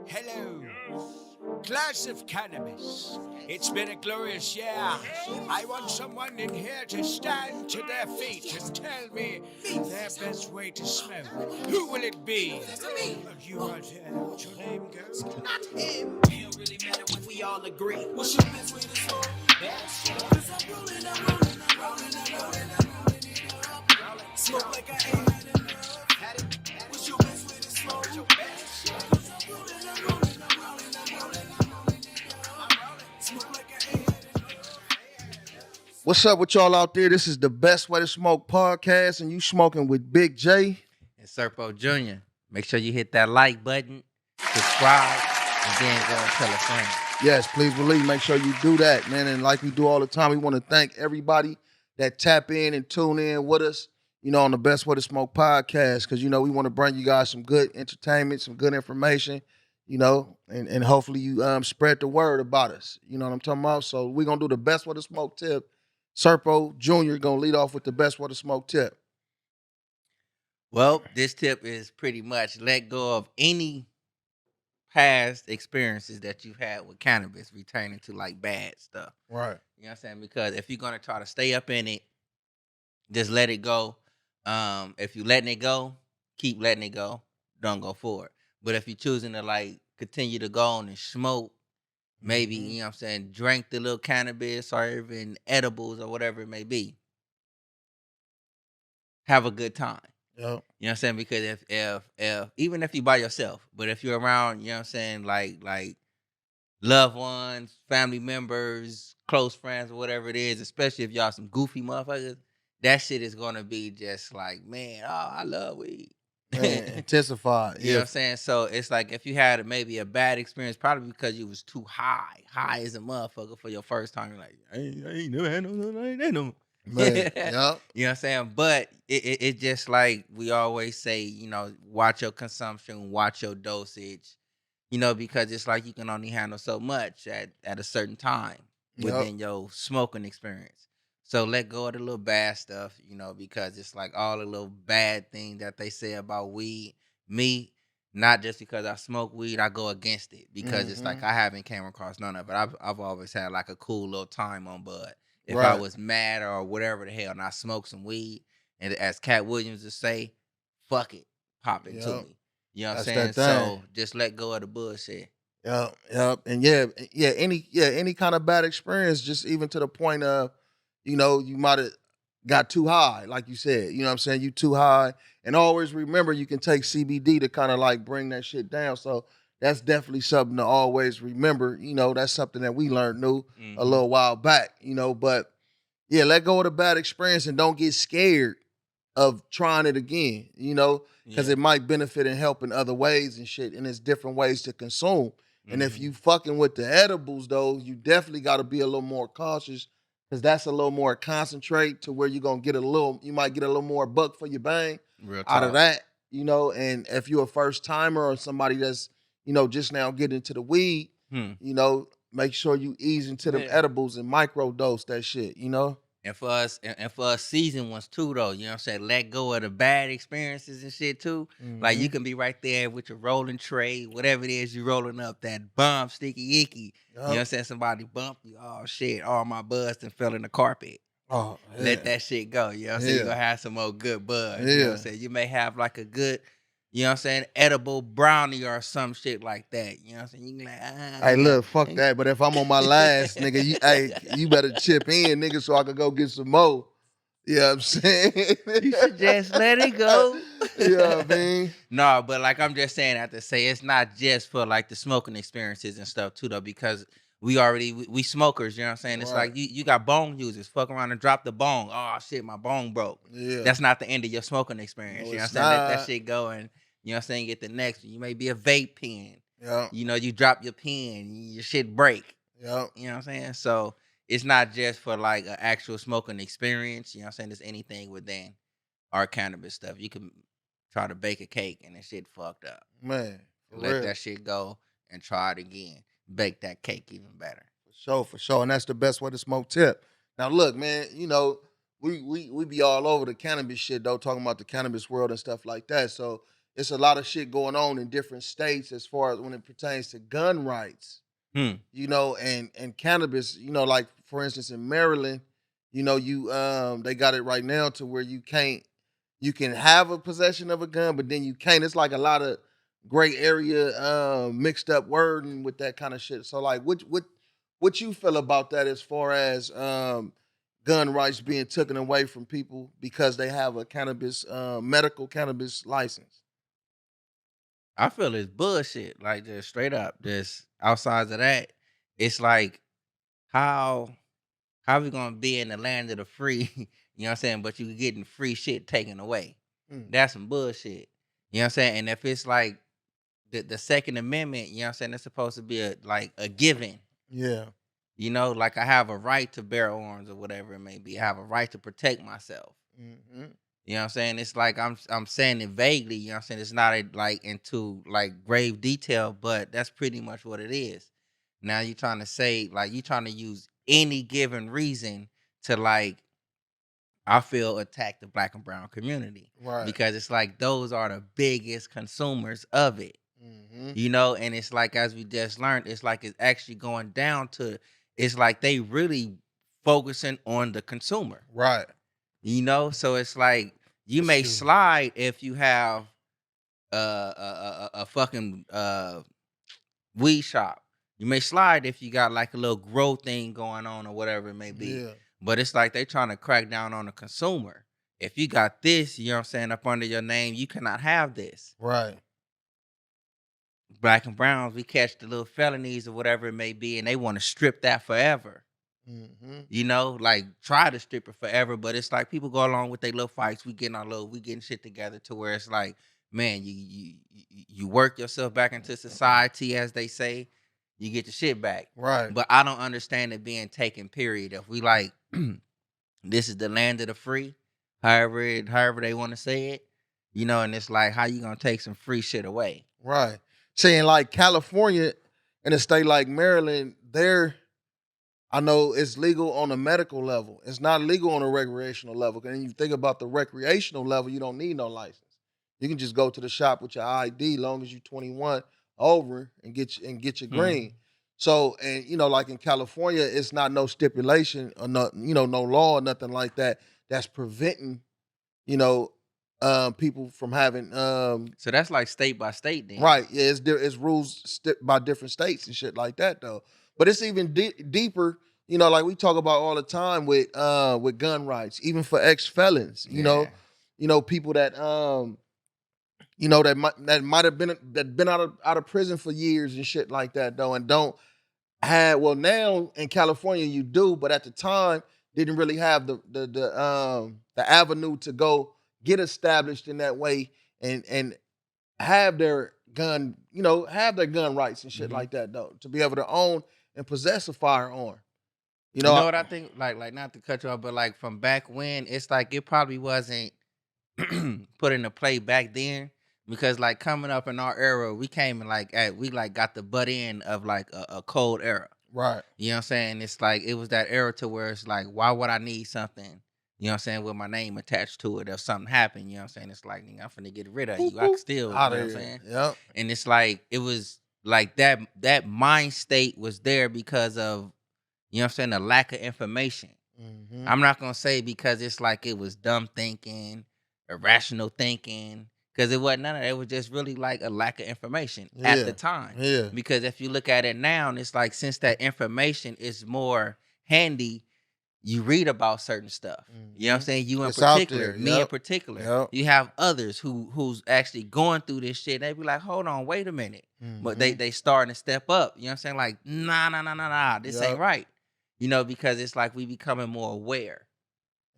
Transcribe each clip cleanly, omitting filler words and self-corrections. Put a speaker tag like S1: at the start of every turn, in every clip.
S1: Hello. Glass of cannabis. It's been a glorious year. I want someone in here to stand to their feet and tell me their best way to smoke. Who will it be? You right here. What's your name, girl?
S2: Not him. It don't really matter if we all agree. What's your best way to smoke? Cause I'm rolling, I'm rolling, I'm rolling, I'm rolling, I'm rolling it up. Smoke like I ain't had enough. What's your best way to smoke? Cause I'm rolling, I'm rolling, I'm rolling, I'm rolling, I'm rolling it up. Smoke like I ain't had enough.
S3: What's up with y'all out there? This is the Best Way to Smoke podcast, and you smoking with Big J.
S4: And Sirpo Jr. Make sure you hit that like button, subscribe, and then go and tell a friend.
S3: Yes, please believe. Make sure you do that, man. And like we do all the time, we want to thank everybody that tap in and tune in with us, on the Best Way to Smoke podcast, because, we want to bring you guys some good entertainment, some good information, and hopefully you spread the word about us. You know what I'm talking about? So we're going to do the Best Way to Smoke tip. Sirpo Jr. going to lead off with the Best Way to Smoke tip.
S4: Well, this tip is pretty much let go of any past experiences that you've had with cannabis returning to like bad stuff.
S3: Right.
S4: You know what I'm saying? Because if you're going to try to stay up in it, just let it go. If you're letting it go, keep letting it go. Don't go forward. But if you're choosing to like continue to go on and smoke, maybe, you know what I'm saying, drink the little cannabis or even edibles or whatever it may be, have a good time.
S3: Yep.
S4: You know what I'm saying? Because if even if you by yourself, but if you're around, you know what I'm saying, like loved ones, family members, close friends, or whatever it is, especially if y'all some goofy motherfuckers, that shit is gonna be just like, man, I love weed.
S3: Man, intensified.
S4: You know what I'm saying? So it's like if you had maybe a bad experience, probably because you was too high as a motherfucker for your first time. You're like, I ain't never had no.
S3: Man, yep.
S4: You know what I'm saying? But it just like we always say, watch your consumption, watch your dosage, because it's like you can only handle so much at a certain time within your smoking experience. So let go of the little bad stuff, because it's like all the little bad things that they say about weed. Me, not just because I smoke weed, I go against it because it's like I haven't came across none of it. I've always had like a cool little time on bud. If I was mad or whatever the hell and I smoked some weed, and as Cat Williams would say, fuck it, pop it to me. You know what I'm saying? So just let go of the bullshit.
S3: Yep. And any kind of bad experience, just even to the point of, you might have got too high, like you said. You know what I'm saying? You too high. And always remember you can take CBD to kind of like bring that shit down. So that's definitely something to always remember. That's something that we learned new a little while back, but yeah, let go of the bad experience and don't get scared of trying it again, because it might benefit and help in other ways and shit. And there's different ways to consume. And if you fucking with the edibles, though, you definitely got to be a little more cautious, because that's a little more concentrate to where you're going to get you might get a little more buck for your bang out of that, and if you're a first timer or somebody that's, just now getting into the weed, make sure you ease into them edibles and micro dose that shit,
S4: And for us seasoned ones too, though, you know what I'm saying? Let go of the bad experiences and shit too. Like you can be right there with your rolling tray, whatever it is you're rolling up, that bomb sticky icky. You know what I'm saying? Somebody bump you. Oh shit, all my buds done fell in the carpet.
S3: Oh, yeah.
S4: Let that shit go. You know what I'm saying? You're gonna have some more good buds. You know what I'm saying? You may have like a good, you know what I'm saying, edible brownie or some shit like that. You know what I'm saying? You can like,
S3: hey, look, fuck that. But if I'm on my last, nigga, you better chip in, nigga, so I can go get some more. You know what I'm saying?
S4: You should just let it go.
S3: You know what I mean?
S4: No, but like I'm just saying, I have to say it's not just for like the smoking experiences and stuff too, though, because we smokers, you know what I'm saying? It's like you got bong users, fuck around and drop the bong. Oh shit, my bong broke.
S3: Yeah.
S4: That's not the end of your smoking experience.
S3: No,
S4: you know what I'm
S3: it's
S4: saying? Let
S3: not.
S4: that shit go and you know what I'm saying, get the next one. You may be a vape pen.
S3: Yeah.
S4: You drop your pen, your shit break.
S3: Yeah.
S4: You know what I'm saying? So it's not just for like an actual smoking experience. You know what I'm saying? There's anything within our cannabis stuff. You can try to bake a cake and that shit fucked up.
S3: Man,
S4: Let that shit go and try it again. Bake that cake even better.
S3: For sure. And that's the best way to smoke tip. Now look, man, we be all over the cannabis shit though, talking about the cannabis world and stuff like that. So, it's a lot of shit going on in different states as far as when it pertains to gun rights. You know, and cannabis, you know, like for instance in Maryland, you know, they got it right now to where you can have a possession of a gun, but then you can't. It's like a lot of gray area mixed up wording with that kind of shit. So like what you feel about that as far as gun rights being taken away from people because they have a cannabis medical cannabis license?
S4: I feel it's bullshit. Like just straight up. Just outside of that, it's like how we gonna be in the land of the free, you know what I'm saying? But you getting free shit taken away. That's some bullshit. You know what I'm saying? And if it's like the Second Amendment, you know what I'm saying, that's supposed to be a given.
S3: Yeah.
S4: You know, like I have a right to bear arms or whatever it may be. I have a right to protect myself.
S3: Mm-hmm.
S4: You know what I'm saying? It's like I'm saying it vaguely, you know what I'm saying? It's not like into like grave detail, but that's pretty much what it is. Now you're trying to say, like, you trying to use any given reason to like, I feel, attack the black and brown community.
S3: Right.
S4: Because it's like those are the biggest consumers of it.
S3: Mm-hmm.
S4: You know, and it's like, as we just learned, it's like it's actually going down to, it's like they really focusing on the consumer.
S3: Right.
S4: You know, so it's like you may slide if you have a fucking weed shop. You may slide if you got like a little grow thing going on or whatever it may be.
S3: Yeah.
S4: But it's like they trying to crack down on the consumer. If you got this, you know what I'm saying, up under your name, you cannot have this.
S3: Right.
S4: Black and browns, we catch the little felonies or whatever it may be, and they want to strip that forever.
S3: Mm-hmm.
S4: You know, like try to strip it forever, but it's like people go along with their little fights. We getting shit together to where it's like, man, you work yourself back into society, as they say, you get your shit back.
S3: Right.
S4: But I don't understand it being taken, period. If we like, this is the land of the free, however they want to say it, you know, and it's like, how you gonna take some free shit away?
S3: Right. Saying like California and a state like Maryland, I know it's legal on a medical level. It's not legal on a recreational level. And you think about the recreational level, you don't need no license. You can just go to the shop with your ID, long as you're 21 over, and get your green. So, and you know, like in California, it's not no stipulation or no, you know, no law or nothing like that that's preventing, you know, people from having.
S4: So that's like state by state, then.
S3: Right. Yeah, it's rules by different states and shit like that though. But it's even deeper, you know, like we talk about all the time with gun rights, even for ex-felons, you know, people that you know, that might have been out of prison for years and shit like that though, and don't have, well, now in California you do, but at the time didn't really have the avenue to go get established in that way and have their gun, you know, have their gun rights and shit like that though, to be able to own and possess a firearm. You know
S4: what I think? Like not to cut you off, but like from back when, it's like it probably wasn't put into play back then, because like coming up in our era, we came in like we like got the butt end of like a cold era.
S3: Right.
S4: You know what I'm saying? It's like it was that era to where it's like, why would I need something, you know what I'm saying, with my name attached to it if something happened, you know what I'm saying? It's like, nigga, I'm finna get rid of you. I can still, you know what I'm saying?
S3: Yep.
S4: And it's like, it was like that mind state was there because of, you know what I'm saying, the lack of information.
S3: Mm-hmm.
S4: I'm not going to say because it's like it was dumb thinking, irrational thinking, because it wasn't none of that. It was just really like a lack of information at the time.
S3: Yeah.
S4: Because if you look at it now, and it's like since that information is more handy, you read about certain stuff. You know what I'm saying? You in
S3: It's out
S4: particular,
S3: there.
S4: me in
S3: Yep.
S4: particular.
S3: Yep.
S4: You have others who's actually going through this shit. They be like, hold on, wait a minute. But they starting to step up. You know what I'm saying? Like, nah, this ain't right. You know, because it's like we becoming more aware.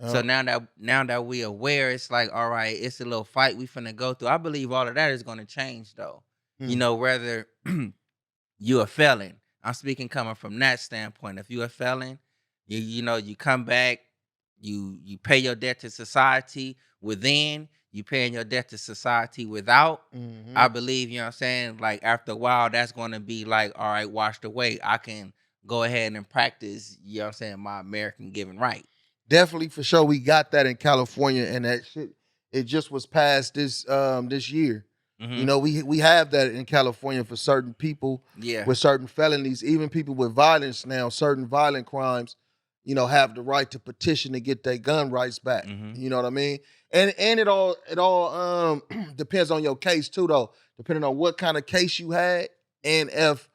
S4: So now that we aware, it's like, all right, it's a little fight we finna go through. I believe all of that is gonna change though. You know, whether you a felon. I'm speaking coming from that standpoint. If you a felon, you know, you come back, you pay your debt to society within, you paying your debt to society without. I believe, you know what I'm saying, like after a while, that's gonna be like, all right, washed away. I can go ahead and practice, you know what I'm saying, my American given right.
S3: Definitely, for sure, we got that in California, and that shit, it just was passed this year. You know, we have that in California for certain people with certain felonies, even people with violence now, certain violent crimes, you know, have the right to petition to get their gun rights back. You know what I mean? And it all depends on your case too, though, depending on what kind of case you had and if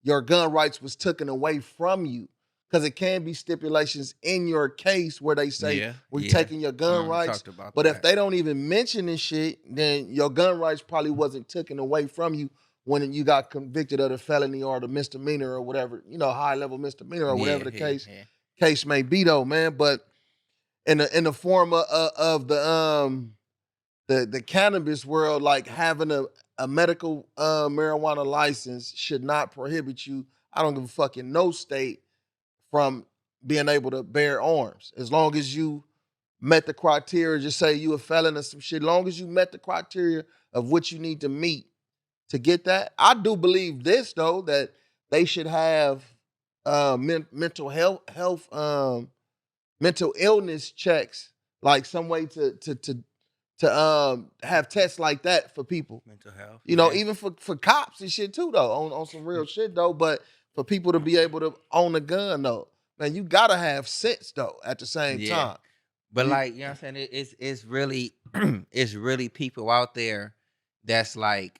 S3: your gun rights was taken away from you. Because it can be stipulations in your case where they say we're taking your gun rights. But if they don't even mention this shit, then your gun rights probably wasn't taken away from you when you got convicted of the felony or the misdemeanor or whatever, you know, high level misdemeanor or whatever the case may be, though, man. But in the form of the cannabis world, like having a medical marijuana license should not prohibit you. I don't give a fuck in no state from being able to bear arms. As long as you met the criteria, just say you a felon or some shit, as long as you met the criteria of what you need to meet to get that. I do believe this, though, that they should have mental mental illness checks, like some way to have tests like that for people.
S4: Mental health.
S3: You know, even for cops and shit too, though, on some real shit, though. But for people to be able to own a gun, though, man, you gotta have sense, though, at the same time.
S4: But like, you know what I'm saying? It's really it's really people out there that's like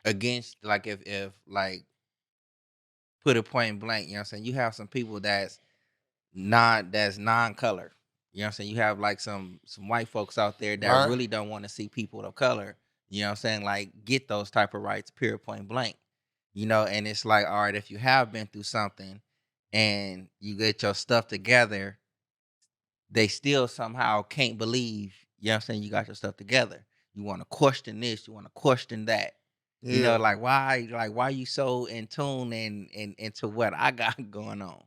S4: against, like, if like put it point blank, you know what I'm saying? You have some people that's non-color. You know what I'm saying? You have like some white folks out there that really don't want to see people of color, you know what I'm saying, like get those type of rights, period, point blank. You know, and it's like, all right, if you have been through something and you get your stuff together, they still somehow can't believe, you know what I'm saying, you got your stuff together. You want to question this, you want to question that. You know, like why you so in tune and into what I got going on?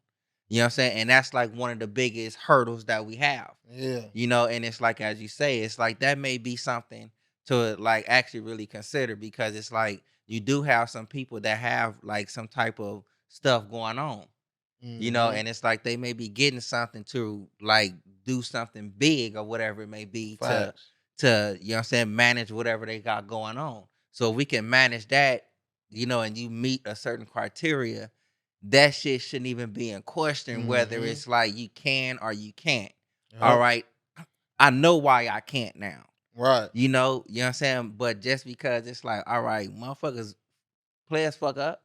S4: You know what I'm saying? And that's like one of the biggest hurdles that we have. You know, and it's like, as you say, it's like that may be something to like actually really consider, because it's like you do have some people that have like some type of stuff going on. You know, and it's like they may be getting something to like do something big or whatever it may be to you know what I'm saying, manage whatever they got going on. So if we can manage that, you know, and you meet a certain criteria, that shit shouldn't even be in question, whether it's like you can or you can't. All right. I know why I can't now. You know what I'm saying? But just because it's like, all right, motherfuckers, players fuck up.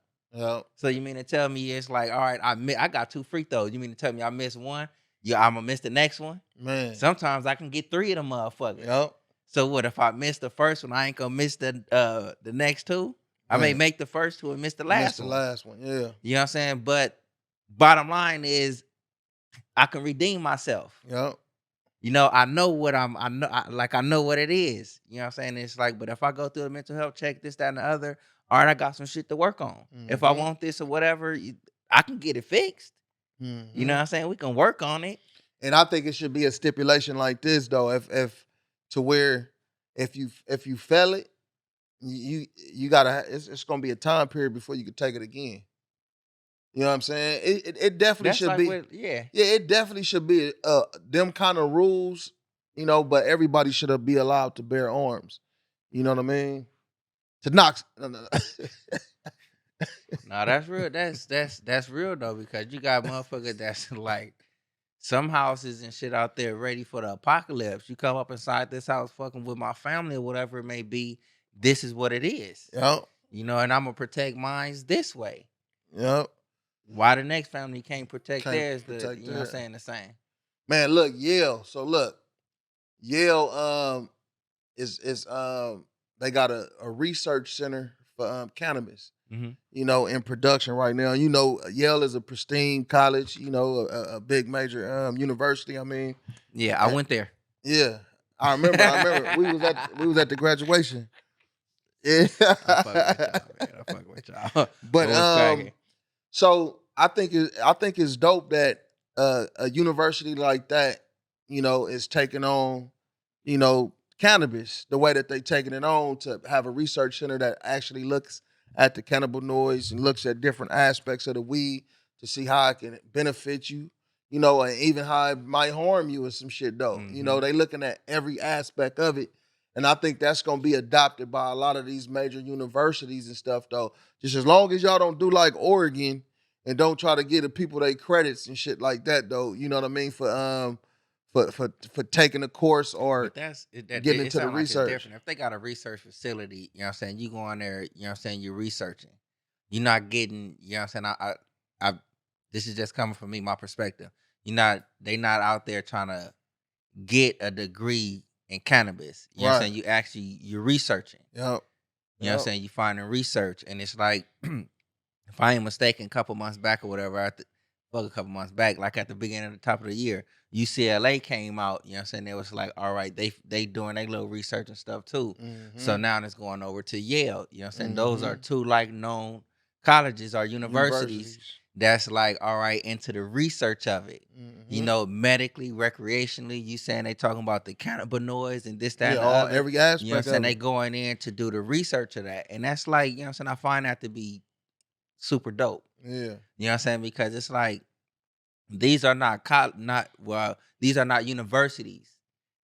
S4: So you mean to tell me it's like, all right, I got 2 free throws. You mean to tell me I missed one? Yeah, I'm gonna miss the next one. Man, sometimes I can get 3 of them motherfuckers. So what if I miss the first one? I ain't gonna miss the next 2. I may make the first 2 and miss the last one. You know what I'm saying? But bottom line is, I can redeem myself. You know, I know what I know what it is. You know what I'm saying? It's like, but if I go through a mental health check, this, that, and the other, all right, I got some shit to work on. If I want this or whatever, I can get it fixed. You know what I'm saying? We can work on it.
S3: And I think it should be a stipulation like this, though, if to where if you fail it, you gotta, it's gonna be a time period before you can take it again. You know what I'm saying? It definitely should be. It definitely should be them kind of rules, you know, but everybody should be allowed to bear arms. You know what I mean? To knock.
S4: No, that's real. That's real though, because you got motherfuckers that's like some houses and shit out there ready for the apocalypse. You come up inside this house fucking with my family or whatever it may be. This is what it is. You know, and I'm gonna protect mines this way. Why the next family can't protect theirs? You know what I'm saying? The same.
S3: Man, look, Yale. So look, Yale is they got a research center for cannabis. You know, in production right now. You know, Yale is a pristine college. You know, a big major university. I mean,
S4: yeah, I went there.
S3: Yeah, I remember. We was at the graduation. Yeah,
S4: I fuck with y'all.
S3: But so I think it's dope that a university like that, you know, is taking on, you know, cannabis the way that they taking it on, to have a research center that actually looks at the cannabinoids and looks at different aspects of the weed to see how it can benefit you, you know, and even how it might harm you or some shit though. You know, they looking at every aspect of it, And I think that's gonna be adopted by a lot of these major universities and stuff, though. Just as long as y'all don't do like Oregon and don't try to give the people their credits and shit like that, though. You know what I mean? For taking a course or
S4: But
S3: getting
S4: it
S3: into the
S4: sound like it's
S3: research.
S4: different. If they got a research facility, you know what I'm saying, you go on there, you know what I'm saying, you're researching. You're not getting, you know what I'm saying, I this is just coming from me, my perspective. They not out there trying to get a degree in cannabis. You know what I'm saying? You're researching.
S3: Yep.
S4: You know what I'm saying? You finding research. And it's like, if I ain't mistaken, a couple months back or whatever, a couple months back, like at the beginning of the top of the year, UCLA came out, you know what I'm saying? It was like, all right, they doing their little research and stuff too. So now it's going over to Yale. You know what I'm saying? Those are two like known colleges or universities that's like, all right, into the research of it. You know, medically, recreationally, you saying they talking about the cannabinoids and this, that, and the other.
S3: Every aspect.
S4: You know what I'm saying?
S3: of
S4: They
S3: it.
S4: going in to do the research of that. And that's like, you know what I'm saying? I find that to be super dope.
S3: Yeah.
S4: You know what I'm saying? Because it's like, these are not these are not universities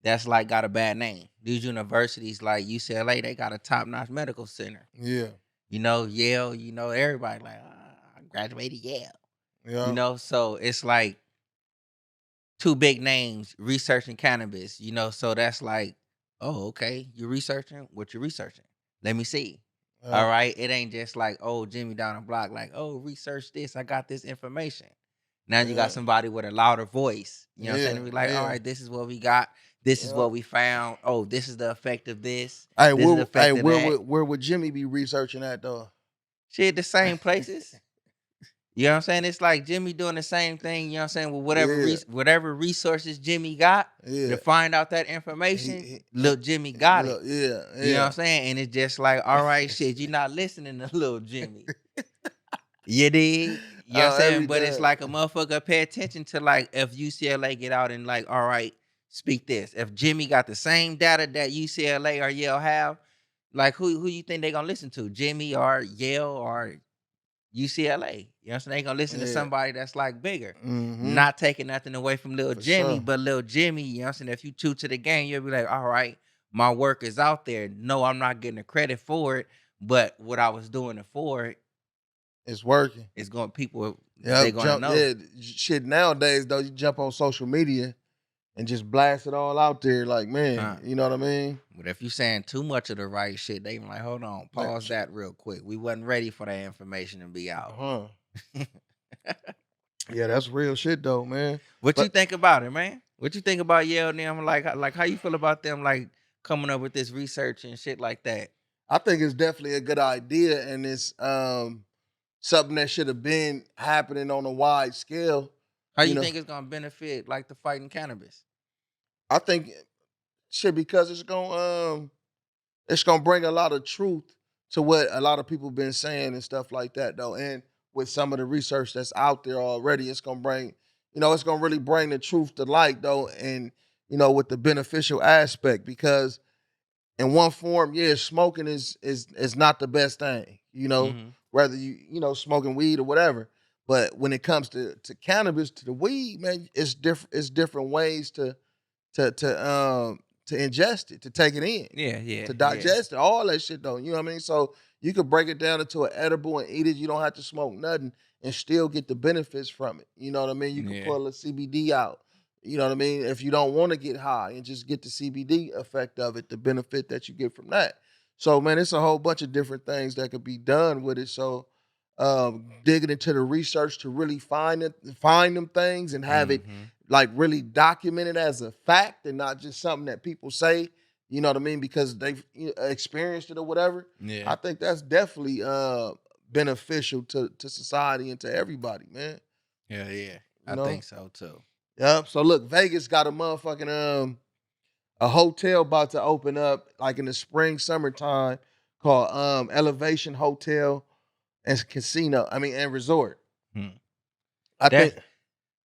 S4: that's like got a bad name. These universities like UCLA, they got a top-notch medical center.
S3: Yeah.
S4: You know, Yale, you know, everybody like, I graduated Yale.
S3: Yeah.
S4: You know, so it's like two big names researching cannabis, you know, so that's like, oh, okay, you're researching what you're researching. Let me see. All right. It ain't just like, oh, Jimmy down the block, like, oh, research this. I got this information. Now you got somebody with a louder voice. You know what I'm saying? We like, all right, this is what we got. This is what we found. Oh, this is the effect of this.
S3: Hey,
S4: this is the effect of that.
S3: where would Jimmy be researching at though?
S4: Shit, the same places. You know what I'm saying? It's like Jimmy doing the same thing, you know what I'm saying, with whatever resources Jimmy got to find out that information, little Jimmy got it.
S3: Yeah.
S4: You know what I'm saying? And it's just like, all right, shit, you're not listening to little Jimmy. You dig? You know what I'm saying? But it's like a motherfucker pay attention to like if UCLA get out and like, all right, speak this. If Jimmy got the same data that UCLA or Yale have, like who you think they gonna listen to? Jimmy or Yale or UCLA? You know what I'm saying? They gonna listen to somebody that's like bigger. Not taking nothing away from little Jimmy, but little Jimmy, you know what I'm saying? If you true to the game, you'll be like, all right, my work is out there. No, I'm not getting the credit for it, but what I was doing it for,
S3: it's working.
S4: It's going people. They gonna know.
S3: Yeah, shit. Nowadays though, you jump on social media and just blast it all out there. Like, man, you know what I mean?
S4: But if you saying too much of the right shit, they be like, hold on, pause that real quick. We wasn't ready for that information to be out.
S3: Yeah, that's real shit though, man.
S4: What you think about it, man? What you think about Yale and them? Like how you feel about them like coming up with this research and shit like that?
S3: I think it's definitely a good idea, and it's something that should have been happening on a wide scale.
S4: How you think it's gonna benefit like the fight in cannabis?
S3: I think shit because it's gonna bring a lot of truth to what a lot of people been saying and stuff like that though. And with some of the research that's out there already, it's gonna bring, it's gonna really bring the truth to light though, and with the beneficial aspect, because in one form, smoking is not the best thing, whether you smoking weed or whatever. But when it comes to cannabis, to the weed, man, it's different ways to ingest it, to take it in, to digest it, all that shit though. You know what I mean? So you could break it down into an edible and eat it. You don't have to smoke nothing and still get the benefits from it. You know what I mean? You can pull a CBD out. You know what I mean? If you don't want to get high and just get the CBD effect of it, the benefit that you get from that. So man, it's a whole bunch of different things that could be done with it. So digging into the research to really find them things and have it like really documented as a fact and not just something that people say, you know what I mean, because they've experienced it or whatever. I think that's definitely beneficial to society and to everybody, man.
S4: Yeah. I think so too.
S3: Yep. So look, Vegas got a motherfucking a hotel about to open up like in the spring, summertime called Elevation Hotel and Casino. And Resort. I think.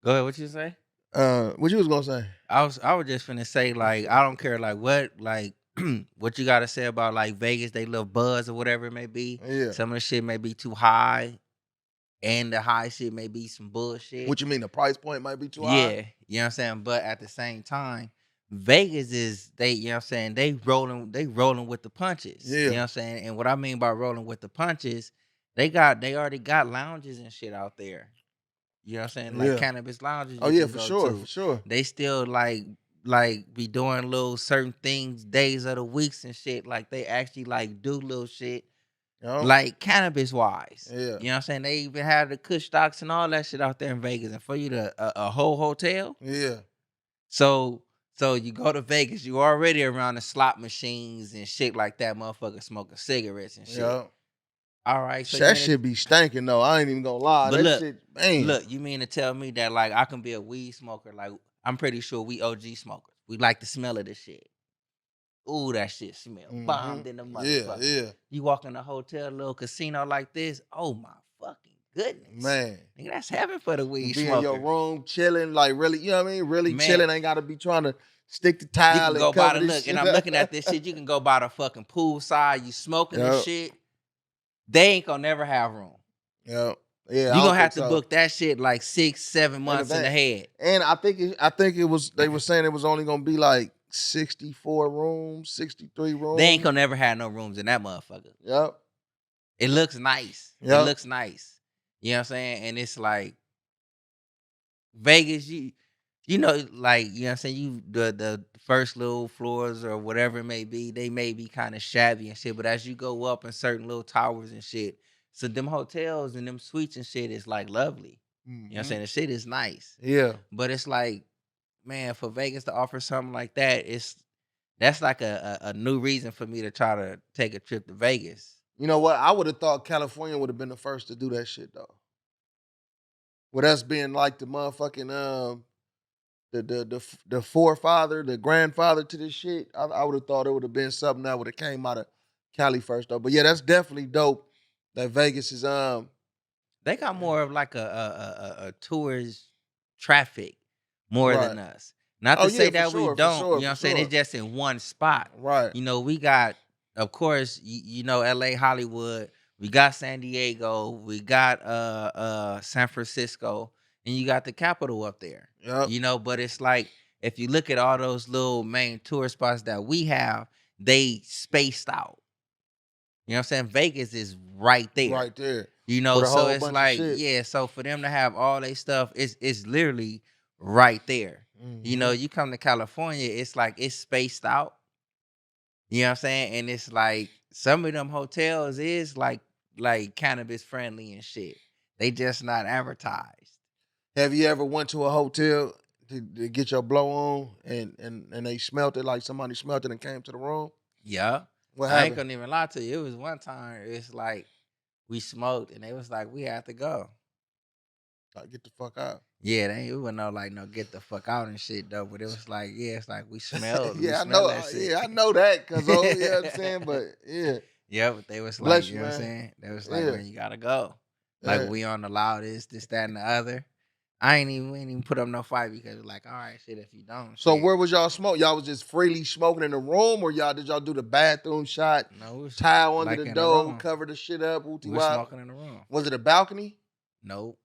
S4: Go ahead. What you say?
S3: What you was gonna say?
S4: I was just finna say like I don't care like what like what you gotta say about like Vegas, they little buzz or whatever it may be.
S3: Yeah.
S4: Some of the shit may be too high, and the high shit may be some bullshit.
S3: What you mean? The price point might be too high?
S4: Yeah, you know what I'm saying. But at the same time, Vegas is they, you know what I'm saying, they rolling with the punches. You know
S3: Yeah.
S4: what I'm saying? And what I mean by rolling with the punches, they already got lounges and shit out there. You know what I'm saying? Like
S3: Yeah.
S4: cannabis lounges
S3: Oh
S4: you
S3: yeah,
S4: can
S3: for
S4: go
S3: sure,
S4: to.
S3: for sure.
S4: They still like be doing little certain things days of the weeks and shit. Like they actually like do little shit
S3: Yo.
S4: like cannabis wise.
S3: Yeah.
S4: You know what I'm saying? They even have the kush stocks and all that shit out there in Vegas. And for you to a whole hotel.
S3: Yeah.
S4: So you go to Vegas, you already around the slot machines and shit like that, motherfucker smoking cigarettes and shit.
S3: Yeah.
S4: All right, so
S3: That shit be stinking though. I ain't even gonna lie.
S4: but
S3: That
S4: look,
S3: shit, man.
S4: look, you mean to tell me that like I can be a weed smoker? Like I'm pretty sure we OG smokers. We like the smell of this shit. Ooh, that shit smell bombed in the motherfucker.
S3: Yeah.
S4: You walk in a hotel, little casino like this. Oh my fucking goodness,
S3: Man.
S4: nigga, that's heaven for the weed
S3: Be
S4: smoker.
S3: in your room chilling, like really, you know what I mean? Really
S4: Man.
S3: chilling. Ain't gotta be trying to stick the
S4: You
S3: tile
S4: can
S3: and
S4: go by
S3: cover
S4: the
S3: this
S4: look,
S3: shit
S4: and I'm
S3: up.
S4: looking at this shit. You can go by the fucking pool side. You smoking
S3: Yep.
S4: and shit. They ain't gonna never have room.
S3: Yeah.
S4: You gonna have to book that shit like 6-7 months in ahead.
S3: And I think it was. They were saying it was only gonna be like 64 rooms, 63 rooms.
S4: They ain't gonna never have no rooms in that motherfucker.
S3: Yep.
S4: It looks nice.
S3: Yep.
S4: It looks nice. You know what I'm saying? And it's like Vegas, you know, like, you know what I'm saying, you the first little floors or whatever it may be, they may be kind of shabby and shit, but as you go up in certain little towers and shit, so them hotels and them suites and shit is like lovely. You know what I'm saying? The shit is nice.
S3: Yeah.
S4: But it's like, man, for Vegas to offer something like that, that's like a new reason for me to try to take a trip to Vegas.
S3: You know what? I would have thought California would have been the first to do that shit though. With us being like the motherfucking the forefather, the grandfather to this shit, I would have thought it would have been something that would have came out of Cali first though. But yeah, that's definitely dope. That Vegas is
S4: They got more of like a tourist traffic more
S3: Right.
S4: than us. Not
S3: Oh,
S4: to
S3: yeah,
S4: say
S3: for
S4: that
S3: sure,
S4: we
S3: for
S4: don't.
S3: sure,
S4: You know what
S3: for
S4: I'm saying?
S3: sure.
S4: It's just in one spot.
S3: right.
S4: You know, we got, of course, you know, LA, Hollywood. We got San Diego. We got San Francisco, and you got the capital up there.
S3: Yep.
S4: You know, but it's like if you look at all those little main tourist spots that we have, they spaced out. You know what I'm saying? Vegas is right there.
S3: Right there.
S4: You know,
S3: With a
S4: so
S3: whole
S4: it's
S3: bunch of
S4: like,
S3: shit.
S4: yeah, so for them to have all their stuff, it's literally right there. You know, you come to California, it's like it's spaced out. You know what I'm saying? And it's like some of them hotels is like cannabis friendly and shit. They just not advertised.
S3: Have you ever went to a hotel to get your blow on and they smelt it, like somebody smelt it and came to the room?
S4: Yeah.
S3: What
S4: I ain't
S3: happened?
S4: gonna even lie to you. It was one time, it's like we smoked and they was like, we have to go.
S3: Like, get the fuck out.
S4: Yeah, they even know like no get the fuck out and shit though. But it was like, yeah, it's like we smelled.
S3: Yeah, I
S4: smelled
S3: know.
S4: that shit.
S3: Yeah, I know that because you know what I'm saying. But yeah,
S4: Yeah, but they was like,
S3: Bless
S4: you
S3: you,
S4: know what I'm
S3: man.
S4: saying? They was like,
S3: Yeah.
S4: man, you gotta go. Like
S3: Yeah.
S4: we on the loudest, this, that, and the other. We ain't even put up no fight because like, all right, shit, if you don't.
S3: So
S4: shit.
S3: where was y'all smoke? Y'all was just freely smoking in the room, or did y'all do the bathroom shot,
S4: No, it was
S3: towel under
S4: like
S3: the
S4: in
S3: door,
S4: room.
S3: cover the shit up,
S4: We
S3: wooty
S4: was
S3: wop?
S4: smoking in the room.
S3: Was it a balcony?
S4: Nope.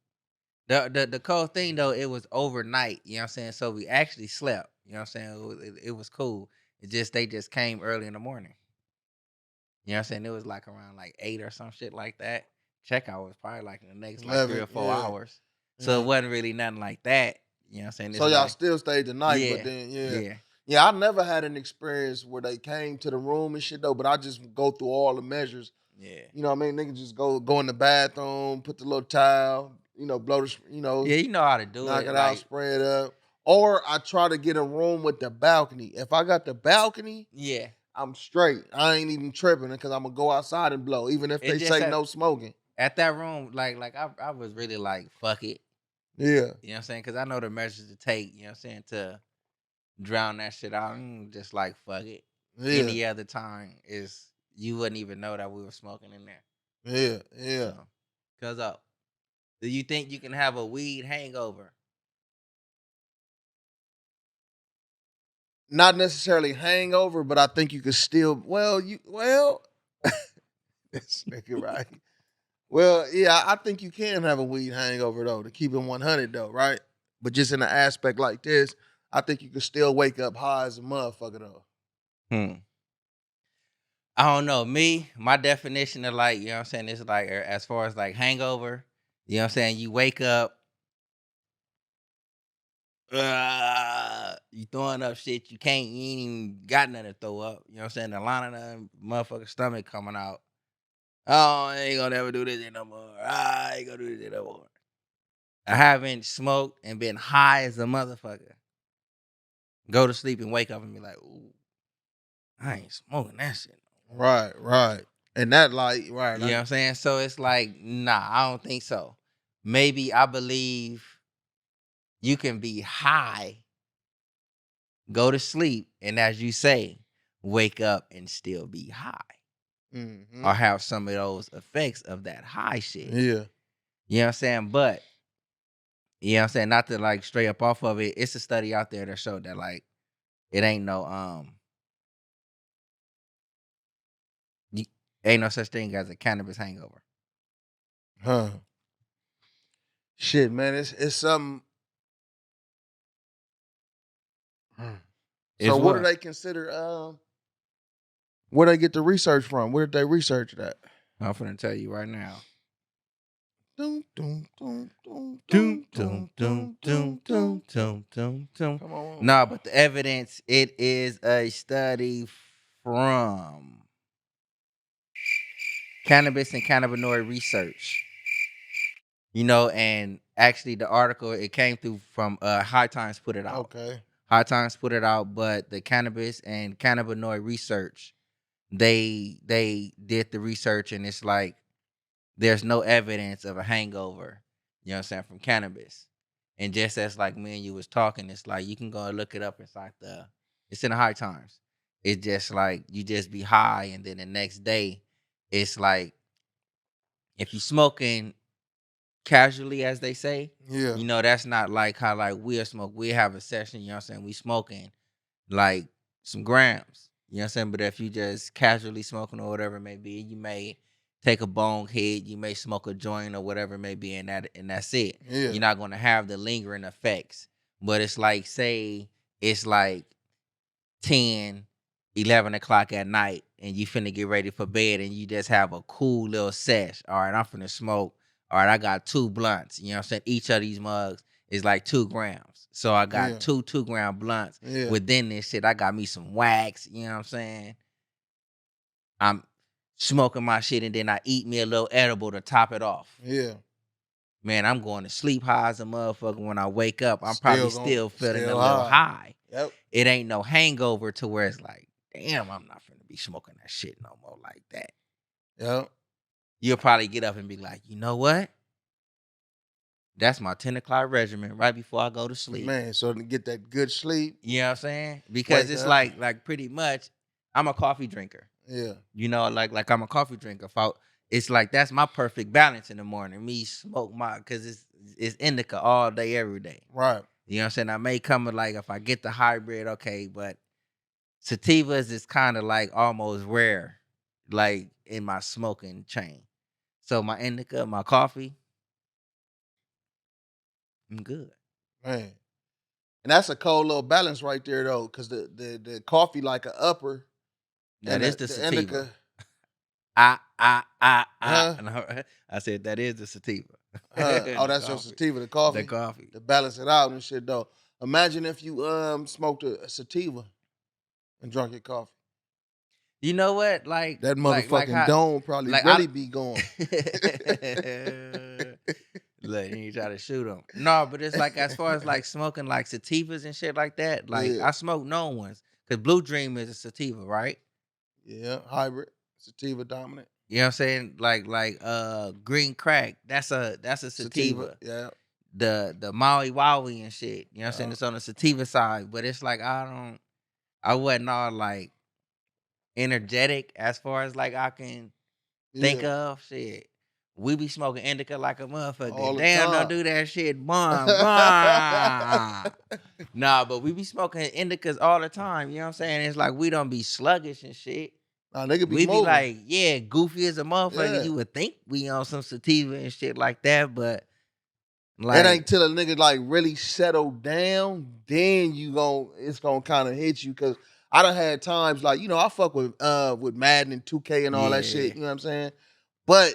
S4: The cool thing though, it was overnight. You know what I'm saying? So we actually slept. You know what I'm saying? It was cool. It just they just came early in the morning. You know what I'm saying? It was like around like 8 or some shit like that. Checkout was probably like in the next like 3 or 4
S3: yeah.
S4: hours. So it wasn't really nothing like that. You know what I'm saying?
S3: So
S4: It's
S3: y'all
S4: like,
S3: still stayed the night,
S4: yeah,
S3: but then
S4: yeah.
S3: yeah. I never had an experience where they came to the room and shit though. But I just go through all the measures.
S4: Yeah.
S3: You know what I mean? Niggas just go in the bathroom, put the little towel, blow the,
S4: Yeah, you know how to do
S3: knock
S4: it.
S3: it
S4: Like,
S3: out, spray it up. Or I try to get a room with the balcony. If I got the balcony,
S4: yeah.
S3: I'm straight. I ain't even tripping because I'm gonna go outside and blow, even if
S4: It
S3: they
S4: just
S3: say
S4: had-
S3: no smoking.
S4: At that room, like I was really like, fuck it.
S3: Yeah.
S4: You know what I'm saying? Because I know the measures to take, you know what I'm saying, to drown that shit out. Just like, fuck it.
S3: Yeah.
S4: Any other time is you wouldn't even know that we were smoking in there.
S3: Yeah. Yeah.
S4: So, cuz up. Do you think you can have a weed hangover?
S3: Not necessarily hangover, but I think you could still this nigga right. Well, yeah, I think you can have a weed hangover though, to keep it 100 though, right? But just in an aspect like this, I think you could still wake up high as a motherfucker though.
S4: I don't know. My definition of like, you know what I'm saying, is like as far as like hangover, you know what I'm saying, you wake up, you throwing up shit, you ain't even got nothing to throw up. You know what I'm saying? The line of the motherfucking stomach coming out. Oh, I ain't gonna never do this no more. I ain't gonna do this no more. I haven't smoked and been high as a motherfucker. Go to sleep and wake up and be like, ooh, I ain't smoking that shit.
S3: Right. And that like, right.
S4: You know what I'm saying? So it's like, nah, I don't think so. Maybe I believe you can be high, go to sleep, and as you say, wake up and still be high.
S3: Mm-hmm.
S4: Or have some of those effects of that high shit.
S3: Yeah.
S4: You know what I'm saying? But, you know what I'm saying? Not to like straight up off of it. It's a study out there that showed that like it ain't no ain't no such thing as a cannabis hangover.
S3: Huh. Shit, man, it's something. So what do they consider? Where they get the research from? Where did they research that?
S4: I'm finna tell you right now.
S3: Come on.
S4: No, but the evidence, it is a study from Cannabis and Cannabinoid Research. You know, and actually the article, it came through from High Times put it out.
S3: Okay.
S4: High Times put it out, but the Cannabis and Cannabinoid Research, they did the research, and it's like there's no evidence of a hangover, you know what I'm saying, from cannabis. And just as like me and you was talking, it's like you can go and look it up. It's in the High Times. It's just like you just be high, and then the next day, it's like if you smoking casually, as they say,
S3: Yeah.
S4: you know, that's not like how like we'll smoke. We have a session, you know what I'm saying, we smoking like some grams, you know what I'm saying? But if you just casually smoking or whatever it may be, you may take a bong hit, you may smoke a joint or whatever it may be, and that's it.
S3: Yeah.
S4: You're not gonna have the lingering effects. But it's like, say it's like 10, 11 o'clock at night, and you finna get ready for bed, and you just have a cool little sesh. All right, I'm finna smoke. All right, I got 2 blunts. You know what I'm saying? Each of these mugs is like 2 grams. So I got 2 2-gram blunts.
S3: Yeah.
S4: Within this shit, I got me some wax. You know what I'm saying? I'm smoking my shit, and then I eat me a little edible to top it off.
S3: Yeah.
S4: Man, I'm going to sleep high as a motherfucker. When I wake up, I'm probably still feeling a little high.
S3: Yep.
S4: It ain't no hangover to where it's like, damn, I'm not finna be smoking that shit no more like that.
S3: Yep.
S4: You'll probably get up and be like, you know what? That's my 10 o'clock regimen right before I go to sleep.
S3: Man, so to get that good sleep.
S4: You know what I'm saying? Because it's like pretty much, I'm a coffee drinker.
S3: Yeah.
S4: You know, like I'm a coffee drinker. It's like that's my perfect balance in the morning. Me smoke because it's indica all day, every day.
S3: Right.
S4: You know what I'm saying? I may come with like if I get the hybrid, okay, but sativas is kind of like almost rare, like in my smoking chain. So my indica, my coffee, I'm good.
S3: Man. And that's a cold little balance right there though, because the coffee like a upper.
S4: That is the sativa.
S3: Indica.
S4: I said that is the sativa.
S3: Oh, that's your sativa, the coffee.
S4: The coffee.
S3: To balance it out and shit though. Imagine if you smoked a sativa and drunk your coffee.
S4: You know what? Like
S3: that motherfucking dome probably like really be going.
S4: Look, you try to shoot them. No, but it's like as far as like smoking like sativas and shit like that. Like I smoke known ones because Blue Dream is a sativa, right?
S3: Yeah, hybrid sativa dominant.
S4: You know what I'm saying? Like green crack. That's a sativa.
S3: Yeah.
S4: The Maui Wowie and shit. You know what I'm saying? It's on the sativa side, but it's like I wasn't all like energetic as far as like I can think of shit. We be smoking indica like a motherfucker. Damn, don't do that shit. Nah, but we be smoking indicas all the time. You know what I'm saying? It's like we don't be sluggish and shit.
S3: Nah, nigga be
S4: we
S3: moving.
S4: Be like, yeah, goofy as a motherfucker. Yeah. You would think we on some sativa and shit like that, but
S3: That ain't till a nigga like really settle down, then it's gonna kind of hit you. Cause I done had times like, you know, I fuck with Madden and 2K and all that shit, you know what I'm saying? But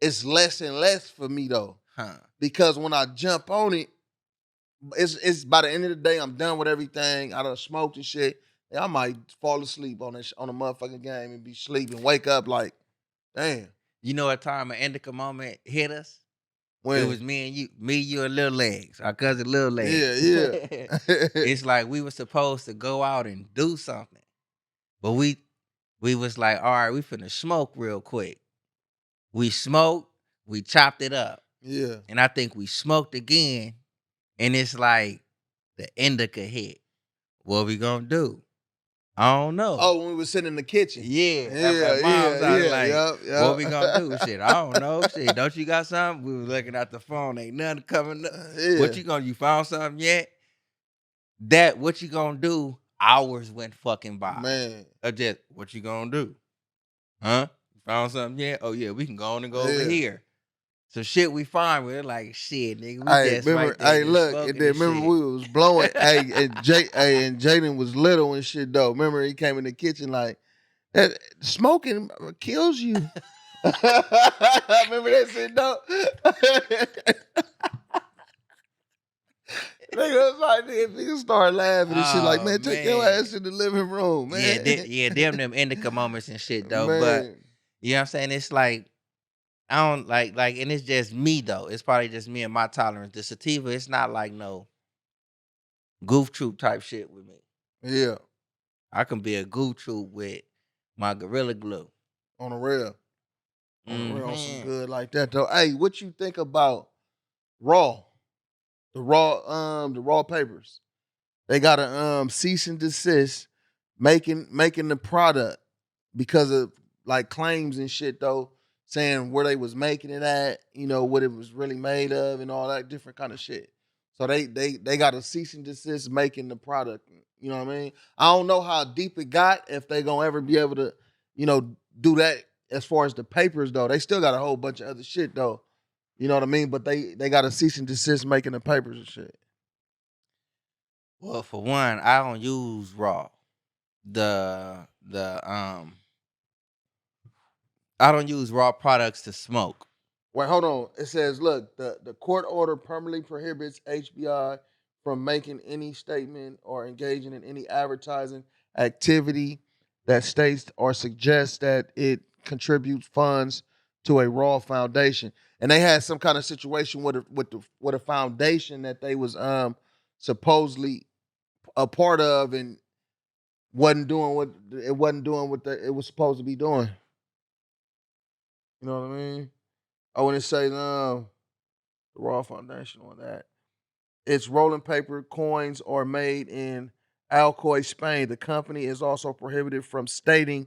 S3: it's less and less for me though. Because when I jump on it, it's by the end of the day, I'm done with everything. I done smoked and shit. And I might fall asleep on a motherfucking game and be sleeping, wake up like, damn.
S4: You know what time an indica moment hit us?
S3: When?
S4: It was me, you, and Lil Legs, our cousin Lil Legs.
S3: Yeah.
S4: It's like we were supposed to go out and do something, but we was like, all right, we finna smoke real quick. We smoked, we chopped it up.
S3: Yeah.
S4: And I think we smoked again, and it's like the indica hit. What we gonna do? I don't know.
S3: Oh, when we was sitting in the kitchen.
S4: Yeah. At mom's house, like,
S3: yep.
S4: what we gonna do? Shit, I don't know. Shit, don't you got something? We was looking at the phone, ain't nothing coming up. What you found something yet? That, what you gonna do? Hours went fucking by.
S3: Man.
S4: Just, what you gonna do? Huh? You found something yet? Oh yeah, we can go on and go over here. So shit we find, we're like, shit, nigga, we just
S3: remember,
S4: right there.
S3: Look, and then remember we was blowing, and Jaden was little and shit though. Remember he came in the kitchen like, that smoking kills you. Remember that shit though? Nigga was like, nigga start laughing and shit like, man, take your ass in the living room, man.
S4: Them indica moments and shit though. Man. But you know what I'm saying? It's like, I don't like, and it's just me though. It's probably just me and my tolerance. The sativa, it's not like no goof troop type shit with me.
S3: Yeah.
S4: I can be a goof troop with my Gorilla Glue.
S3: On the real. On the real, on some good like that though. Hey, what you think about Raw? The raw papers. They got a cease and desist making the product because of like claims and shit though, saying where they was making it at, you know, what it was really made of and all that different kind of shit. So they got a cease and desist making the product. You know what I mean? I don't know how deep it got, if they gonna ever be able to, you know, do that as far as the papers though. They still got a whole bunch of other shit though. You know what I mean? But they got a cease and desist making the papers and shit.
S4: Well, for one, I don't use raw. I don't use raw products to smoke.
S3: Wait, hold on. It says, look, the court order permanently prohibits HBI from making any statement or engaging in any advertising activity that states or suggests that it contributes funds to a raw foundation. And they had some kind of situation with a foundation that they was supposedly a part of and wasn't doing what it was supposed to be doing. You know what I mean? Oh, and it says the Raw Foundation on that. It's rolling paper coins are made in Alcoy, Spain. The company is also prohibited from stating,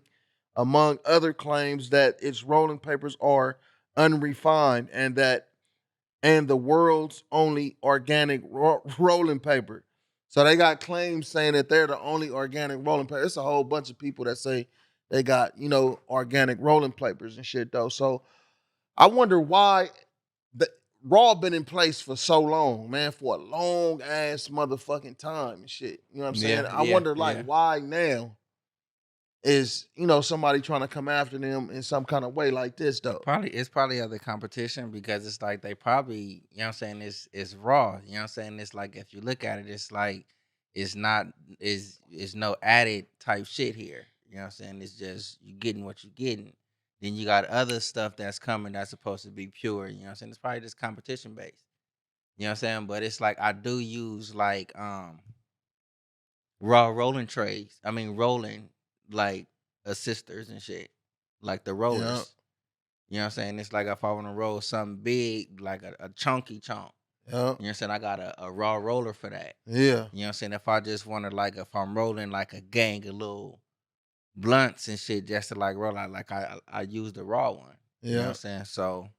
S3: among other claims, that its rolling papers are unrefined and the world's only organic rolling paper. So they got claims saying that they're the only organic rolling paper. It's a whole bunch of people that say they got, you know, organic rolling papers and shit though. So I wonder why the Raw been in place for so long, man, for a long ass motherfucking time and shit. You know what I'm saying? I wonder why now is, you know, somebody trying to come after them in some kind of way like this though.
S4: It's probably other competition because it's like they probably, you know what I'm saying, it's raw. You know what I'm saying? It's like if you look at it, it's like it's no added type shit here. You know what I'm saying? It's just you getting what you getting. Then you got other stuff that's coming that's supposed to be pure. You know what I'm saying? It's probably just competition based. You know what I'm saying? But it's like I do use like raw rolling trays. I mean rolling like assisters and shit. Like the rollers. Yep. You know what I'm saying? It's like if I want to roll something big, like a chunky chunk. Yep. You know what I'm saying? I got a raw roller for that.
S3: Yeah. You
S4: know what I'm saying? If I just want to, like, if I'm rolling like a gang of little blunts and shit just to like roll out, like I use the raw one. Yeah. You know what I'm saying? So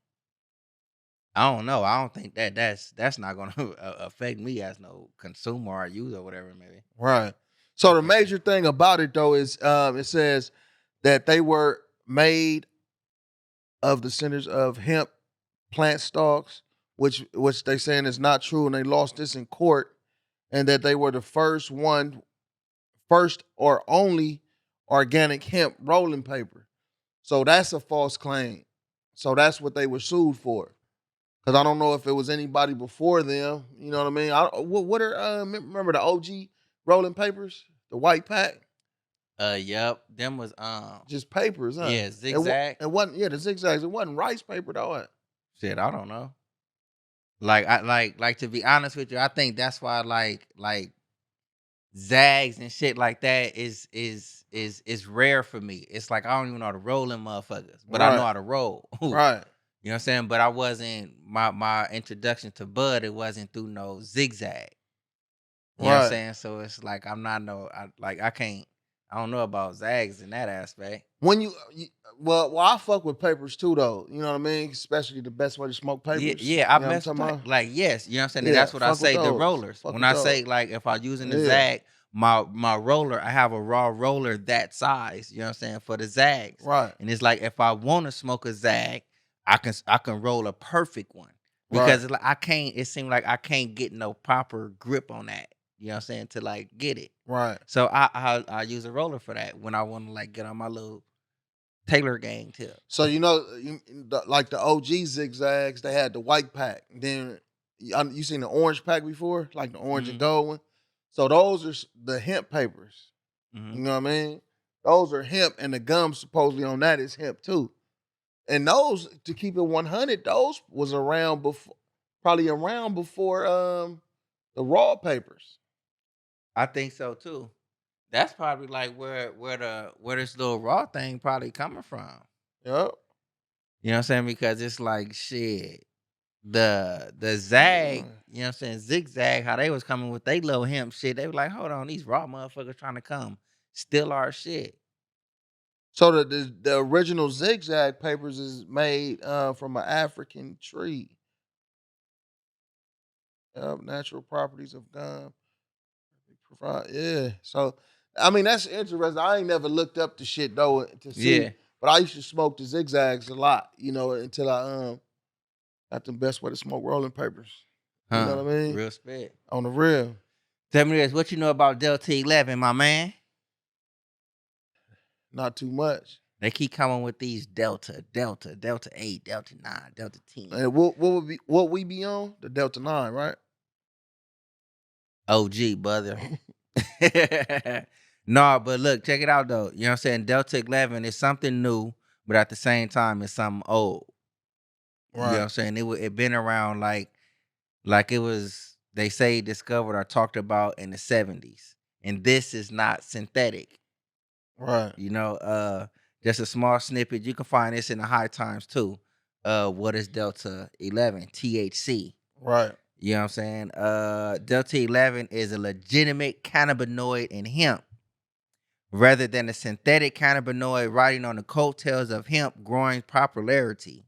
S4: I don't know. I don't think that's not gonna affect me as no consumer or user or whatever maybe.
S3: Right. So the major thing about it though is it says that they were made of the centers of hemp plant stalks which they saying is not true, and they lost this in court, and that they were the first or only organic hemp rolling paper. So that's a false claim. So that's what they were sued for. Because I don't know if it was anybody before them. You know what I mean? What are remember the OG rolling papers, the white pack?
S4: Yep. Them was
S3: Just papers, huh?
S4: yeah, zigzag.
S3: It wasn't the zigzags. It wasn't rice paper though.
S4: Shit, I don't know. Like to be honest with you, I think that's why like zags and shit like that is rare for me. It's like I don't even know how to roll them motherfuckers, but I know how to roll.
S3: Right.
S4: You know what I'm saying? But I wasn't my introduction to bud. It wasn't through no zigzag. You know what I'm saying? So it's like I'm not I don't know about zags in that aspect.
S3: When well, I fuck with papers too, though. You know what I mean? Especially the best way to smoke papers.
S4: Yeah, I mess with yes, you know what I'm saying? And that's what I say. The rollers. When I say like if I'm using the zag, my roller, I have a raw roller that size. You know what I'm saying for the zags.
S3: Right.
S4: And it's like if I want to smoke a zag, I can roll a perfect one because it's like I can't. It seems like I can't get no proper grip on that. You know what I'm saying? To like get it.
S3: Right.
S4: So I use a roller for that when I want to like get on my little Taylor gang tip.
S3: So like the OG zigzags, they had the white pack. Then you seen the orange pack before, like the orange and gold one. So those are the hemp papers.
S4: Mm-hmm.
S3: You know what I mean? Those are hemp, and the gum supposedly on that is hemp too. And those, to keep it 100, those was around before, the raw papers.
S4: I think so too. That's probably like where this little raw thing probably coming from.
S3: Yep.
S4: You know what I'm saying? Because it's like shit. The zag, you know what I'm saying, zigzag, how they was coming with they little hemp shit. They were like, hold on, these raw motherfuckers trying to come steal our shit.
S3: So the original zigzag papers is made from an African tree. Natural properties of gum. Yeah. So I mean that's interesting. I ain't never looked up the shit though to see. Yeah. But I used to smoke the zigzags a lot, until I got the best way to smoke rolling papers. You know what I mean?
S4: Real spit.
S3: On the real.
S4: Tell me this, what you know about Delta 11, my man?
S3: Not too much.
S4: They keep coming with these Delta 8, Delta 9, Delta 10.
S3: And what we be on? The Delta 9, right?
S4: OG, brother. No, but look, check it out though. You know what I'm saying? Delta 11 is something new, but at the same time, it's something old. Right. You know what I'm saying? It been around like it was, they say discovered or talked about in the 70s. And this is not synthetic.
S3: Right.
S4: Just a small snippet. You can find this in the High Times too. What is Delta 11? THC.
S3: Right.
S4: You know what I'm saying? Delta 11 is a legitimate cannabinoid in hemp, rather than a synthetic cannabinoid riding on the coattails of hemp growing popularity.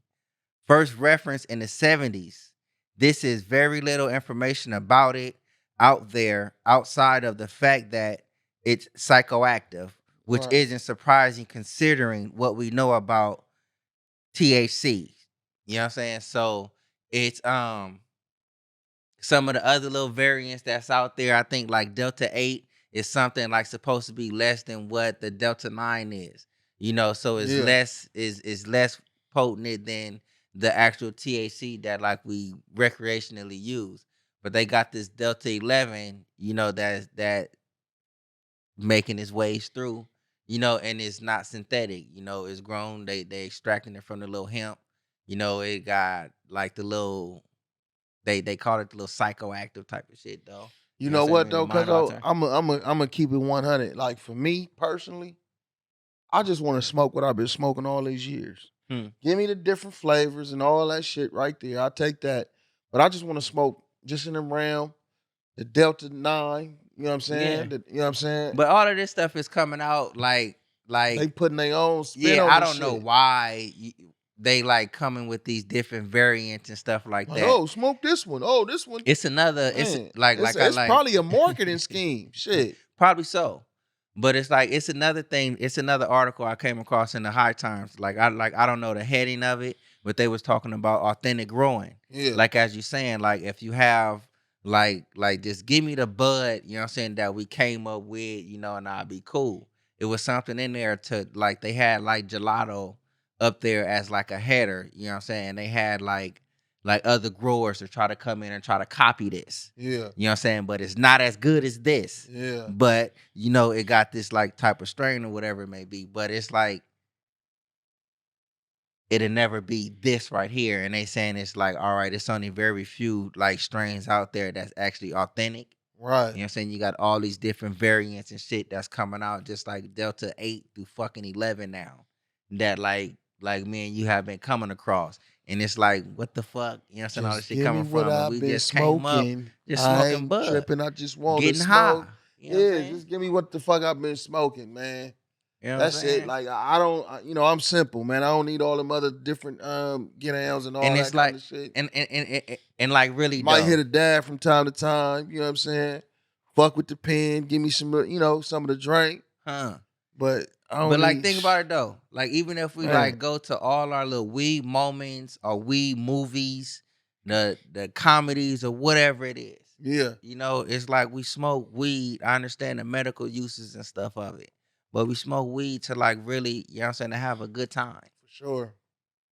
S4: First referenced in the 70s. This is very little information about it out there outside of the fact that it's psychoactive, which isn't surprising considering what we know about THC. You know what I'm saying? So it's some of the other little variants that's out there. I think like Delta 8 is something like supposed to be less than what the Delta 9 is. So it's less potent than the actual THC that like we recreationally use. But they got this Delta 11, that making its ways through, and it's not synthetic. It's grown. They extracting it from the little hemp. It got like the little, they call it the little psychoactive type of shit though.
S3: You know what though? Because I'm gonna keep it 100. Like for me personally, I just want to smoke what I've been smoking all these years. Give me the different flavors and all that shit right there. I'll take that. But I just want to smoke just in the realm, the Delta 9. You know what I'm saying?
S4: Yeah.
S3: You know what I'm saying?
S4: But all of this stuff is coming out like
S3: they putting their own spin on
S4: I
S3: this
S4: don't know
S3: shit.
S4: Why they like coming with these different variants and stuff like that.
S3: Oh, smoke this one. Oh, this one.
S4: It's another. Man, it's
S3: probably a marketing scheme. Shit.
S4: Probably so. But it's like it's another thing. It's another article I came across in the High Times. I don't know the heading of it, but they was talking about authentic growing.
S3: Yeah.
S4: Like as you saying, like if you have like just give me the bud, you know what I'm saying, that we came up with, you know, and I'll be cool. It was something in there to like they had like gelato up there as like a header, you know what I'm saying? They had like other growers to try to come in and try to copy this.
S3: Yeah.
S4: You know what I'm saying? But it's not as good as this.
S3: Yeah.
S4: But, you know, it got this like type of strain or whatever it may be. But it's like it'll never be this right here. And they saying it's like, all right, it's only very few like strains out there that's actually authentic.
S3: Right.
S4: You know what I'm saying? You got all these different variants and shit that's coming out, just like Delta 8 through fucking 11 now. That like me and you have been coming across. And it's like, what the fuck? You know what I'm saying? All this shit
S3: give
S4: coming
S3: me what
S4: from. And
S3: I've
S4: we
S3: been
S4: just came up
S3: smoking.
S4: just
S3: I
S4: smoking
S3: ain't
S4: bud.
S3: tripping. I just want to
S4: Getting
S3: smoke.
S4: high. You know what I'm
S3: Yeah,
S4: saying?
S3: just give me what the fuck I've been smoking, man.
S4: You know what I'm
S3: That's
S4: saying?
S3: it. Like I don't, you know, I'm simple, man. I don't need all them other different get owls and all
S4: And
S3: that
S4: it's
S3: kind
S4: like
S3: of shit.
S4: and like really
S3: Might
S4: though.
S3: hit a dab from time to time. You know what I'm saying? Fuck with the pen. Give me some, you know, some of the drink.
S4: Huh.
S3: But I don't.
S4: But like
S3: need
S4: think about it though. Like even if we
S3: Man.
S4: like go to all our little weed moments or weed movies, the comedies or whatever it is.
S3: Yeah.
S4: You know, it's like we smoke weed. I understand the medical uses and stuff of it. But we smoke weed to like really, you know what I'm saying, to have a good time.
S3: For sure.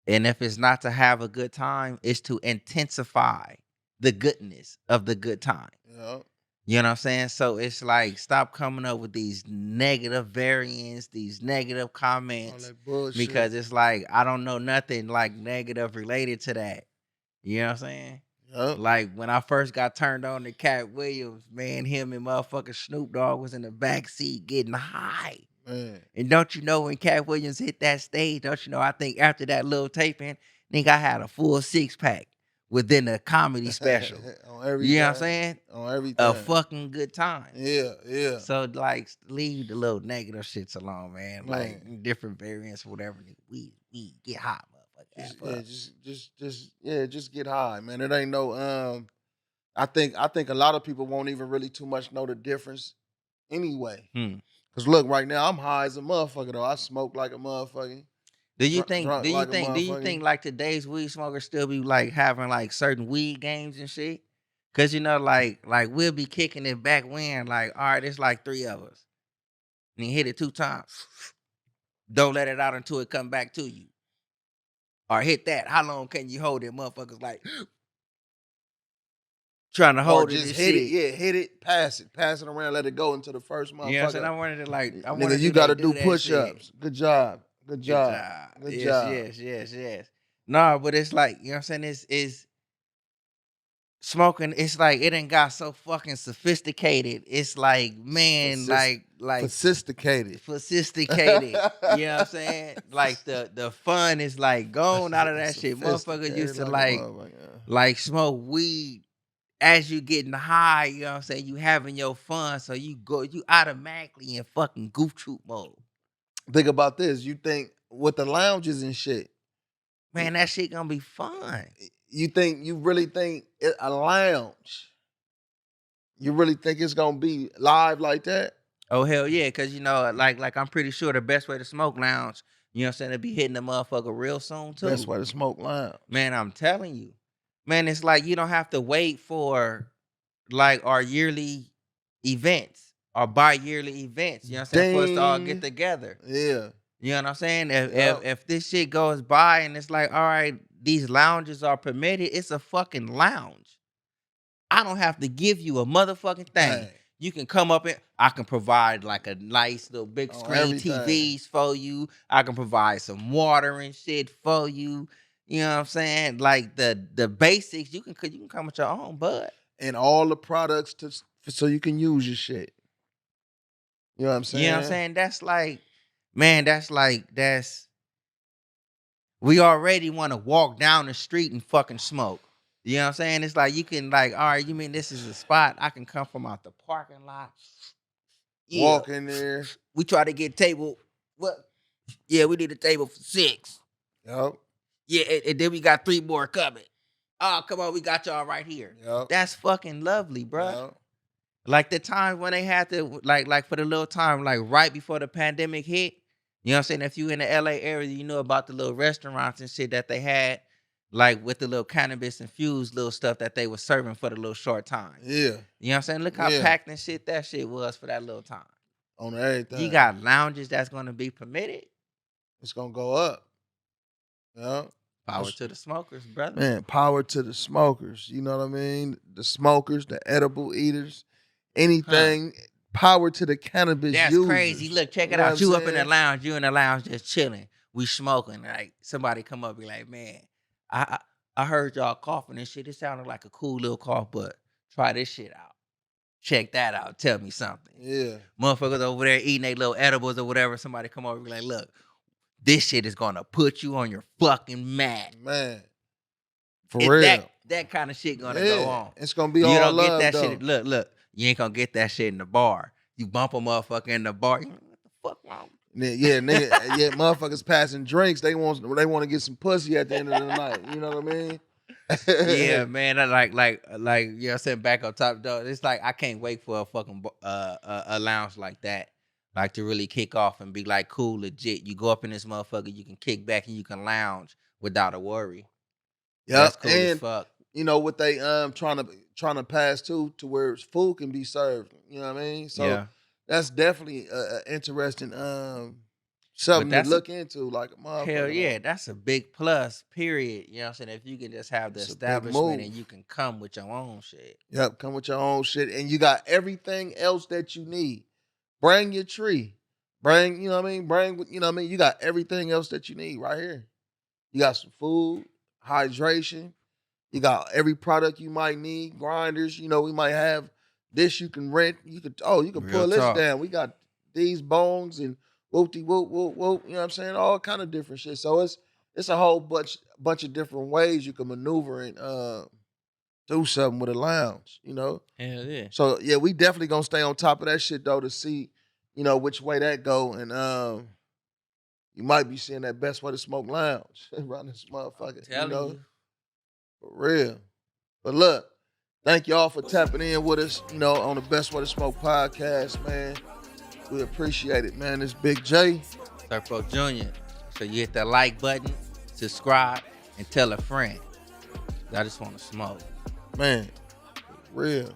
S4: And if it's not to have a good time, it's to intensify the goodness of the good time.
S3: Yeah.
S4: You know what I'm saying? So it's like, stop coming up with these negative variants, these negative
S3: All
S4: comments,
S3: that bullshit.
S4: because it's like, I don't know nothing like negative related to that. You know what I'm saying?
S3: Yep.
S4: Like when I first got turned on to Cat Williams, man, him and motherfucking Snoop Dogg was in the back seat getting high.
S3: Man.
S4: And don't you know when Cat Williams hit that stage, don't you know, I think after that little taping, nigga, I had a full 6-pack within the comedy special.
S3: On everything.
S4: You know what I'm saying?
S3: On everything.
S4: A fucking good time.
S3: Yeah, yeah.
S4: So like leave the little negative shits alone, man. Like different variants, whatever. We get hot, motherfucker.
S3: Just get high, man. It ain't no I think a lot of people won't even really too much know the difference anyway. Cause look, right now I'm high as a motherfucker though. I smoke like a motherfucker.
S4: Do you think like today's weed smokers still be like having like certain weed games and shit? Cause you know, like we'll be kicking it back when, like, all right, it's like 3 of us. And you hit it 2 times. Don't let it out until it come back to you. Or hit that. How long can you hold it? Motherfuckers like trying to hold
S3: or just
S4: it.
S3: Hit it. Yeah, hit it, pass it around, let it go into the first motherfucker.
S4: You know what I'm saying? I wanted to like,
S3: nigga, you gotta do push-ups. Good job.
S4: Yes. No, but it's like, you know what I'm saying? It's smoking, it's like it ain't got so fucking sophisticated. It's like, man, like
S3: sophisticated.
S4: You know what I'm saying? Like the fun is like gone out of that shit. Motherfuckers used to like smoke weed as you getting high, you know what I'm saying? You having your fun, so you automatically in fucking goof troop mode.
S3: Think about this. You think with the lounges and shit,
S4: man, that shit gonna be fun.
S3: You really think a lounge? You really think it's gonna be live like that?
S4: Oh hell yeah, cause you know, like I'm pretty sure the best way to smoke lounge, you know what I'm saying, to be hitting the motherfucker real soon too.
S3: Best way to smoke lounge.
S4: Man, I'm telling you. Man, it's like you don't have to wait for like our yearly events or bi-yearly events, you know what I'm saying, for us to all get together.
S3: Yeah.
S4: You know what I'm saying? If this shit goes by and it's like, all right, these lounges are permitted, it's a fucking lounge. I don't have to give you a motherfucking thing. Hey. You can come up and I can provide like a nice little big screen TVs for you. I can provide some water and shit for you. You know what I'm saying? Like the basics, you can come with your own bud.
S3: And all the products so you can use your shit. You know what I'm saying?
S4: You know what I'm saying? That's like, man, we already want to walk down the street and fucking smoke. You know what I'm saying? It's like you can like, all right, you mean this is a spot I can come from out the parking lot.
S3: Yeah. Walk in there.
S4: We try to get table. What? Yeah, we need a table for 6.
S3: Yep.
S4: Yeah, and then we got 3 more coming. Oh, come on, we got y'all right here.
S3: Yep.
S4: That's fucking lovely, bro.
S3: Yep.
S4: Like the time when they had to, like for the little time, like right before the pandemic hit. You know what I'm saying? If you in the LA area, you know about the little restaurants and shit that they had, like with the little cannabis infused little stuff that they were serving for the little short time.
S3: Yeah.
S4: You know what I'm saying? Look how
S3: Yeah.
S4: packed and shit that shit was for that little time.
S3: On everything.
S4: You got lounges that's gonna be permitted.
S3: It's gonna go up. Yeah.
S4: Power to the smokers, brother.
S3: Man, power to the smokers. You know what I mean? The smokers, the edible eaters, anything. Power to the cannabis
S4: That's
S3: users.
S4: crazy. Look, check it
S3: know
S4: out.
S3: what
S4: You
S3: I'm
S4: up in the
S3: saying?
S4: lounge. You in the lounge just chilling. We smoking. Like somebody come up and be like, man, I heard y'all coughing and shit. It sounded like a cool little cough, but try this shit out. Check that out. Tell me something.
S3: Yeah.
S4: Motherfuckers over there eating their little edibles or whatever. Somebody come over and be like, look, this shit is gonna put you on your fucking mat.
S3: Man. For real.
S4: That kind of shit gonna go on.
S3: It's gonna be
S4: You
S3: all
S4: don't
S3: love,
S4: get that
S3: though.
S4: shit. Look. You ain't gonna get that shit in the bar. You bump a motherfucker in the bar. What the fuck wrong?
S3: Yeah, nigga, yeah, motherfuckers passing drinks. They want to get some pussy at the end of the night. You know what I mean?
S4: Yeah, man. I like you know what I'm saying, back on top though. It's like I can't wait for a fucking a lounge like that. Like to really kick off and be like cool, legit. You go up in this motherfucker, you can kick back and you can lounge without a worry.
S3: Yeah,
S4: That's cool as
S3: and
S4: fuck.
S3: you know what they trying to pass to where food can be served. You know what I mean? So
S4: Yeah.
S3: that's definitely an interesting something to
S4: that's
S3: look into. Like a motherfucker.
S4: Hell yeah, that's a big plus, period. You know what I'm saying? If you can just have the
S3: It's a big
S4: establishment and
S3: move.
S4: you can come with your own shit.
S3: Yep, come with your own shit, and you got everything else that you need. Bring your tree. Bring, you know what I mean? Bring, you know what I mean? You got everything else that you need right here. You got some food, hydration. You got every product you might need, grinders. You know, we might have this you can rent. You can
S4: Real
S3: pull this
S4: talk.
S3: down. We got these bones and whoop-de whoop, whoop, whoop. You know what I'm saying? All kind of different shit. So it's a whole bunch of different ways you can maneuver and do something with a lounge, you know?
S4: Hell yeah.
S3: So yeah, we definitely gonna stay on top of that shit though to see, you know, which way that go. And you might be seeing that Best Way to Smoke lounge around this motherfucker. You
S4: Telling
S3: know?
S4: you.
S3: For real. But look, thank y'all for tapping in with us, you know, on the Best Way to Smoke podcast, man. We appreciate it, man. It's Big J.
S4: Sirpo Jr. So you hit that like button, subscribe, and tell a friend. I just want to smoke.
S3: Man, for real.